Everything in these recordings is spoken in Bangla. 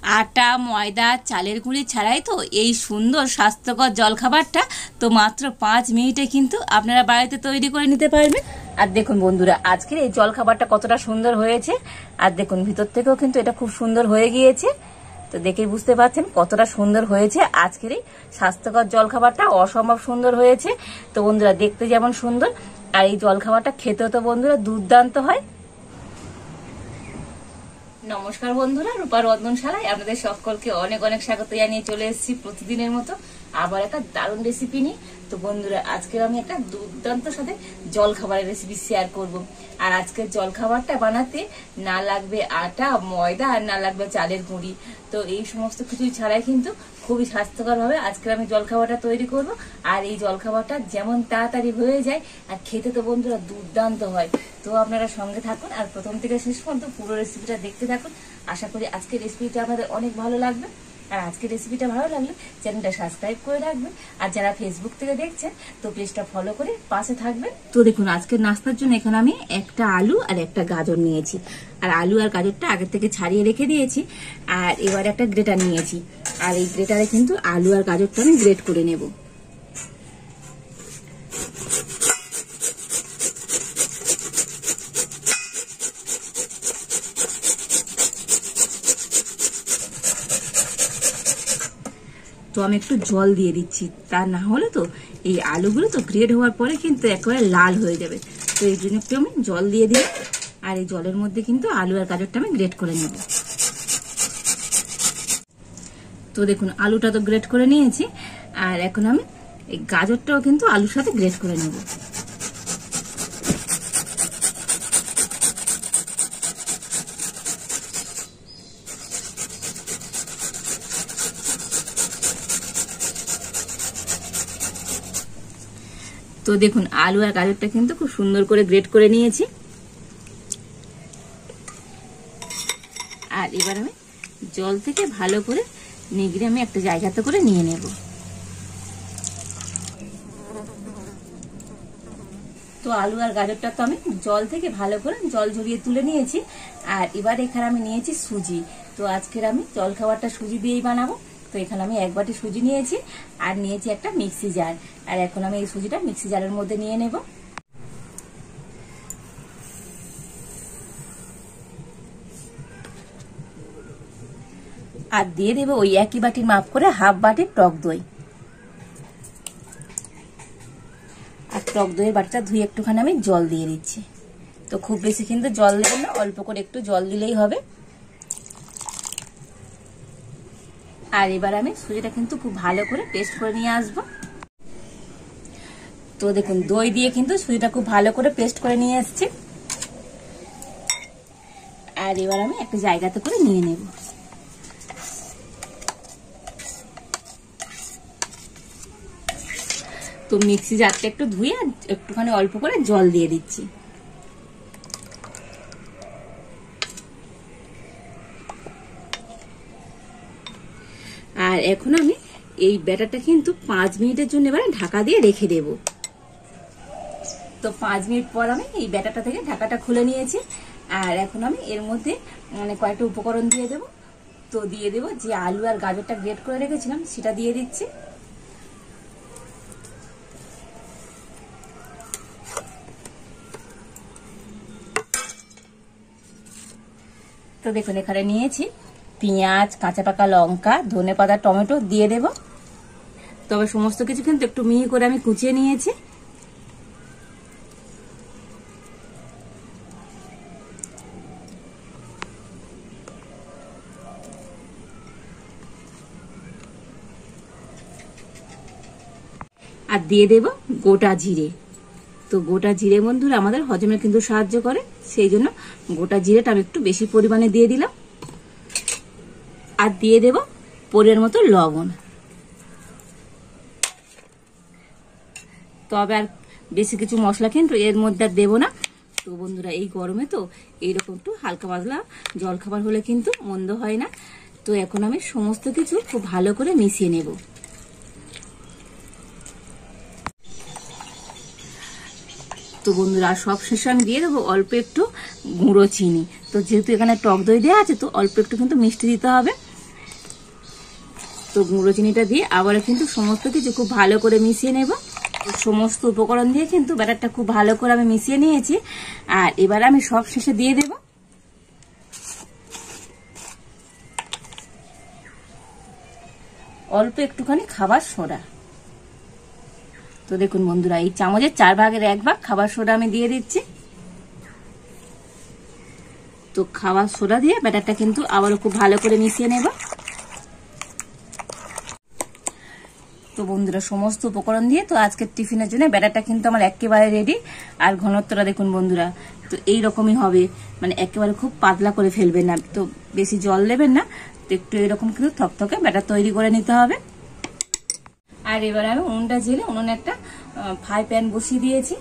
আটা ময়দা চালের গুঁড়ি ছাড়াই তো এই সুন্দর স্বাস্থ্যকর জলখাবারটা তো মাত্র 5 মিনিটে কিন্তু আপনারা বাড়িতে তৈরি করে নিতে পারবেন। আর দেখুন বন্ধুরা, আজকের এই জলখাবারটা কতটা সুন্দর হয়েছে। আর দেখুন ভিতর থেকেও কিন্তু এটা খুব সুন্দর হয়ে গিয়েছে। তো দেখেই বুঝতে পারছেন কতটা সুন্দর হয়েছে আজকের এই স্বাস্থ্যকর জলখাবারটা, অসম্ভব সুন্দর হয়েছে। তো বন্ধুরা, দেখতে যেমন সুন্দর আর এই জলখাবারটা খেতেও তো বন্ধুরা দুর্দান্ত হয়। নমস্কার বন্ধুরা, রূপার রন্ধনশালায় আপনাদের সকলকে অনেক অনেক স্বাগত জানিয়ে চলে এসেছি প্রতিদিনের মতো আবার একটা দারুণ রেসিপি নিয়ে। তো বন্ধুরা, আজকে আমি একটা দুর্দান্ত সাথে জলখাবারের রেসিপি শেয়ার করব। আর আজকের জলখাবারটা বানাতে না লাগবে আটা ময়দা আর না লাগবে চালের গুঁড়ি। তো এই সমস্ত কিছুই ছাড়াই কিন্তু খুবই স্বাস্থ্যকর ভাবে আজকে আমি জলখাবারটা তৈরি করব। আর এই জলখাবারটা যেমন তাড়াতাড়ি হয়ে যায় আর খেতে তো বন্ধুরা দুর্দান্ত হয়। তো আপনারা সঙ্গে থাকুন আর প্রথম থেকে শেষ পর্যন্ত পুরো রেসিপিটা দেখতে থাকুন। আশা করি আজকের রেসিপিটা আপনাদের অনেক ভালো লাগবে। আর আজকের রেসিপিটা ভালো লাগলে চ্যানেলটা সাবস্ক্রাইব করে রাখবেন। আর যারা ফেসবুক থেকে দেখছেন তো পেজটা ফলো করে পাশে থাকবেন। তো দেখুন, আজকের নাস্তার জন্য এখানে আমি একটা আলু আর একটা গাজর নিয়েছি। আর আলু আর গাজরটা আগে থেকে ছাড়িয়ে রেখে দিয়েছি। আর এবার একটা গ্রেটার নিয়েছি। আর এই গ্রেটারে কিন্তু আলু আর গাজরটা আমি গ্রেট করে নেব। তো আমি একটু জল দিয়ে দিচ্ছি, তা না হলে তো এই আলুগুলো তো গ্রেড হওয়ার পরে কিন্তু একেবারে লাল হয়ে যাবে। তো এই জন্য একটু আমি জল দিয়ে দিই। আর এই জলের মধ্যে কিন্তু আলু আর গাজরটা আমি গ্রেড করে নেব। তো দেখুন, আলুটা তো গ্রেড করে নিয়েছি। আর এখন আমি এই গাজরটাও কিন্তু আলুর সাথে গ্রেড করে নেব। তো দেখুন, আলু আর গাজরটা কিন্তু খুব সুন্দর করে গ্রেট করে নিয়েছি। আর এবার আমি জল থেকে ভালো করে নিগড়ে আমি একটা জায়গাতে করে নিয়ে নেব। তো আলু আর গাজরটা তো আমি জল থেকে ভালো করে জল ঝরিয়ে তুলে নিয়েছি। আর এবার এখানে আমি নিয়েছি সুজি। তো আজকের আমি জলখাবারটা সুজি দিয়েই বানাবো। তো এখানে আমি 1 বাটি সুজি নিয়েছি আর নিয়েছি একটা মিক্সি জার। আর এখন আমি এই সুজিটা মিক্সি জারের মধ্যে নিয়ে নেব। আর দিয়ে দেবো ওই একই বাটির মাপ করে হাফ বাটির টক দই। আর টক দইয়ের বাটিটা ধুয়ে একটুখানি আমি জল দিয়ে দিচ্ছি। তো খুব বেশি কিন্তু জল দেবেন না, অল্প করে একটু জল দিলেই হবে। আর এবার আমি সুজিটা কিন্তু খুব ভালো করে পেস্ট করে নিয়ে আসবো। তো দেখুন, দই দিয়ে কিন্তু সুজিটা খুব ভালো করে পেস্ট করে নিয়ে এসেছি। আর এবার আমি একটা জায়গাতে করে নিয়ে নেব। তো মিক্সি জারটা একটু ধুয়ে একটুখানি অল্প করে জল দিয়ে দিচ্ছি। আর এখন আমি এই ব্যাটারটা কিন্তু 5 মিনিটের জন্য এবারে ঢাকা দিয়ে রেখে দেব। তো 5 মিনিট পর আমি এই ব্যাটারটা থেকে ঢাকাটা খুলে নিয়েছি। আর এখন আমি এর মধ্যে কয়েকটা উপকরণ দিয়ে দেব। তো দিয়ে দেব যে আলু আর গাজরটা গ্রেট করে রেখেছিলাম সেটা দিয়ে দিচ্ছি। তো দেখুন, এখানে নিয়েছি পেঁয়াজ কাঁচা পাকা লঙ্কা ধনেপাতা টমেটো দিয়ে দেব। তবে সমস্ত কিছু কিন্তু একটু মিহি করে আমি কুচিয়ে নিয়েছি। আর দিয়ে দেব গোটা জিরে। তো গোটা জিরে বন্ধুরা আমাদের হজমে কিন্তু সাহায্য করে, সেই জন্য গোটা জিরেটা আমি একটু বেশি পরিমাণে দিয়ে দিলাম। আর দিয়ে দেব পরিমাণ মতো লবণ। তবে আর বেশি কিছু মশলা কিন্তু এর মধ্যে আর দেবো না। তো বন্ধুরা, এই গরমে তো এইরকম একটু হালকা পাতলা জলখাবার হলে কিন্তু মন্দ হয় না। তো এখন আমি সমস্ত কিছু খুব ভালো করে মিশিয়ে নেব। তো বন্ধুরা, সব শেষে আমি দিয়ে দেবো অল্প একটু গুঁড়ো চিনি। তো যেহেতু এখানে টক দই দেওয়া আছে তো অল্প একটু কিন্তু মিষ্টি দিতে হবে। তো গুঁড়ো চিনিটা দিয়ে আবারও কিন্তু সমস্ত কিছু খুব ভালো করে মিশিয়ে নেব। সমস্ত উপকরণ দিয়ে কিন্তু ব্যাটারটা খুব ভালো করে আমি মিশিয়ে নিয়েছি। আর এবার আমি সব শেষে দিয়ে দেব অল্প একটুখানি খাবার সোডা। তো দেখুন বন্ধুরা, এই চামচের 4 ভাগের 1 ভাগ খাবার সোডা আমি দিয়ে দিচ্ছি। তো খাবার সোডা দিয়ে ব্যাটারটা কিন্তু আবারও খুব ভালো করে মিশিয়ে নেব। তো বন্ধুরা, সমস্ত উপকরণ দিয়ে তো আজকের টিফিনের জন্য ব্যাটারটা কিন্তু আমার একেবারে রেডি। আর ঘনত্বটা দেখুন বন্ধুরা, তো এই রকমই হবে, মানে একেবারে খুব পাতলা করে ফেলবেন না, তো বেশি জল দেবেন না, তো একটু এরকম কিন্তু থকথকে ব্যাটার তৈরি করে নিতে হবে। আর এবার আমি উনুনটা জেলে উনুনে একটা ফ্রাই প্যান বসিয়ে দিয়েছি।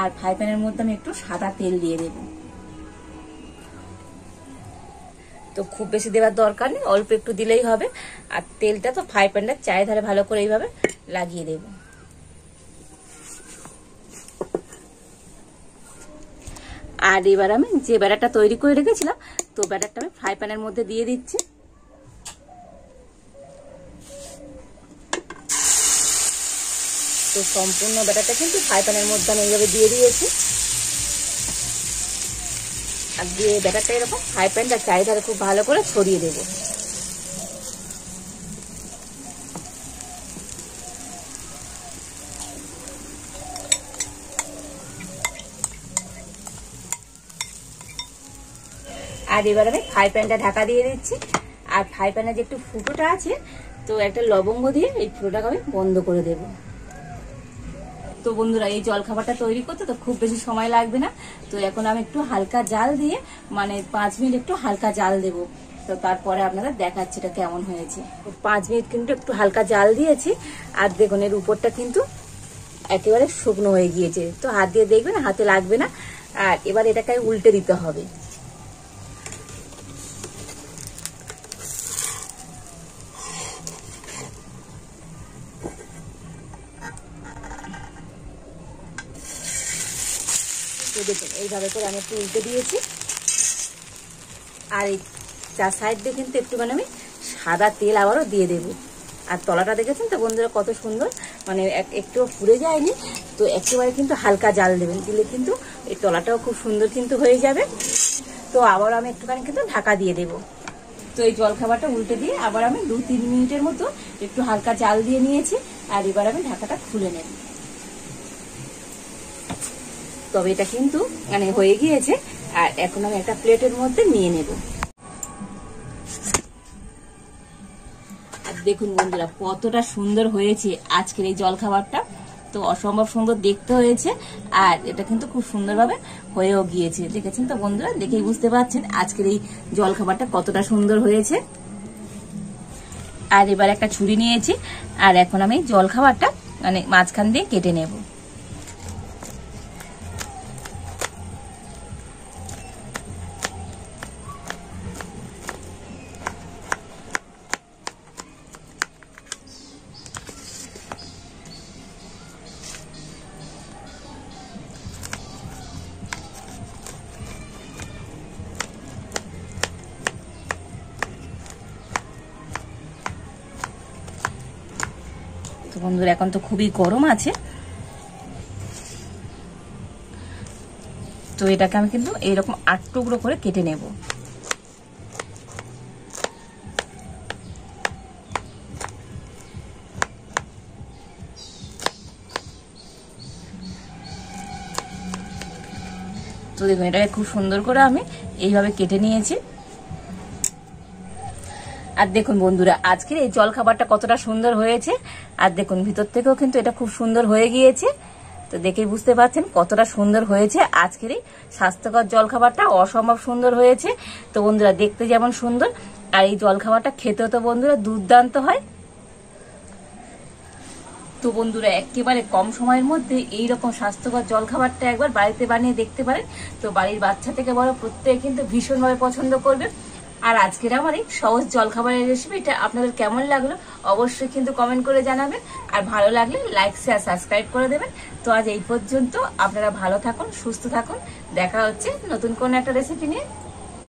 আর ফ্রাই প্যানের মধ্যে আমি একটু সাদা তেল দিয়ে দেব। তো খুব বেশি দেওয়ার দরকার নেই, অল্প একটু দিলেই হবে। আর তেলটা তো ফ্রাই প্যানটার চারিধারে ভালো করে এইভাবে লাগিয়ে দেব। আর এবার আমি যে ব্যাটারটা তৈরি করে রেখেছিলাম, তো ব্যাটারটা আমি ফ্রাই প্যানের মধ্যে দিয়ে দিচ্ছি। তো সম্পূর্ণ ব্যাটারটা কিন্তু ফ্রাই প্যানের মধ্যে আমি এইভাবে দিয়ে দিয়েছি। আর দিয়ে ব্যাটারটা এরকম ফ্রাই প্যানটা চারিধারে খুব ভালো করে ছড়িয়ে দেব। আর এবার আমি ফ্রাই প্যানটা ঢাকা দিয়ে দিচ্ছি। আর ফ্রাই প্যানে যে একটু ফুটোটা আছে, তো একটা লবঙ্গ দিয়ে এই ফুটোটাকে আমি বন্ধ করে দেব। তো বন্ধুরা, এই জলখাবারটা তৈরি করতে তো খুব বেশি সময় লাগবে না। তো এখন আমি একটু হালকা জাল দিয়ে, মানে 5 মিনিট একটু হালকা জাল দেব। তো তারপরে আপনাদের দেখাচ্ছি এটা কেমন হয়েছে। 5 মিনিট কিন্তু একটু হালকা জাল দিয়েছি। আর দেখুন এর উপরটা কিন্তু একেবারে শুকনো হয়ে গিয়েছে। তো হাত দিয়ে দেখবেন, হাতে লাগবে না। আর এবার এটাকে উল্টে দিতে হবে। দেখুন এইভাবে করে আমি একটু উল্টে দিয়েছি। আর এই 4 সাইড দিয়ে কিন্তু একটুখানি আমি সাদা তেল আবারও দিয়ে দেব। আর তলাটা দেখেছেন তো বন্ধুরা কত সুন্দর, মানে একটু পুড়ে যায়নি। তো একেবারে কিন্তু হালকা জাল দেবেন, দিলে কিন্তু এই তলাটাও খুব সুন্দর কিন্তু হয়ে যাবে। তো আবার আমি একটুখানি কিন্তু ঢাকা দিয়ে দেব। তো এই জলখাবারটা উল্টে দিয়ে আবার আমি 2-3 মিনিটের মতো একটু হালকা জাল দিয়ে নিয়েছি। আর এবার আমি ঢাকাটা খুলে নেব। তবে এটা কিন্তু মানে হয়ে গিয়েছে। আর এখন আমি একটা প্লেটের মধ্যে নিয়ে নেব। আর দেখুন বন্ধুরা, কতটা সুন্দর হয়েছে আজকের এই জলখাবারটা। তো অসম্ভব সুন্দর দেখতে হয়েছে। আর এটা কিন্তু খুব সুন্দরভাবে হয়েও গিয়েছে। দেখেছেন তো বন্ধুরা, দেখেই বুঝতে পারছেন আজকের এই জলখাবারটা কতটা সুন্দর হয়েছে। আর এবার একটা ছুরি নিয়েছি। আর এখন আমি জলখাবারটা মানে মাঝখান দিয়ে কেটে নেব। বন্ধুরা, এখন তো খুবই গরম আছে। তো এটাকে আমি কিন্তু এইরকম 8 টুকরো করে কেটে নেব। তো দেখুন এটাকে খুব সুন্দর করে আমি এইভাবে কেটে নিয়েছি। আর দেখুন বন্ধুরা, আজকের এই জলখাবারটা কতটা সুন্দর হয়েছে। আর দেখুন ভিতর থেকেও কিন্তু এটা খুব সুন্দর হয়ে গিয়েছে। তো দেখেই বুঝতে পারছেন কতটা সুন্দর হয়েছে আজকের এই স্বাস্থ্যকর জলখাবারটা। অসম্ভব সুন্দর হয়েছে। তো বন্ধুরা, দেখতে যেমন সুন্দর, আর এই জলখাবারটা খেতেও তো বন্ধুরা দুর্দান্ত হয়। তো বন্ধুরা, একেবারে কম সময়ের মধ্যে এইরকম স্বাস্থ্যকর জলখাবারটা একবার বাড়িতে বানিয়ে দেখতে পারেন। তো বাড়ির বাচ্চা থেকে বড় প্রত্যেকে কিন্তু ভীষণভাবে পছন্দ করবে। আর আজকের আমার এই সহজ জলখাবারের রেসিপিটা আপনাদের কেমন লাগলো অবশ্যই কিন্তু কমেন্ট করে জানাবেন। আর ভালো লাগলে লাইক শেয়ার সাবস্ক্রাইব করে দেবেন। তো আজ এই পর্যন্ত। আপনারা ভালো থাকুন, সুস্থ থাকুন। দেখা হচ্ছে নতুন কোন একটা রেসিপি নিয়ে।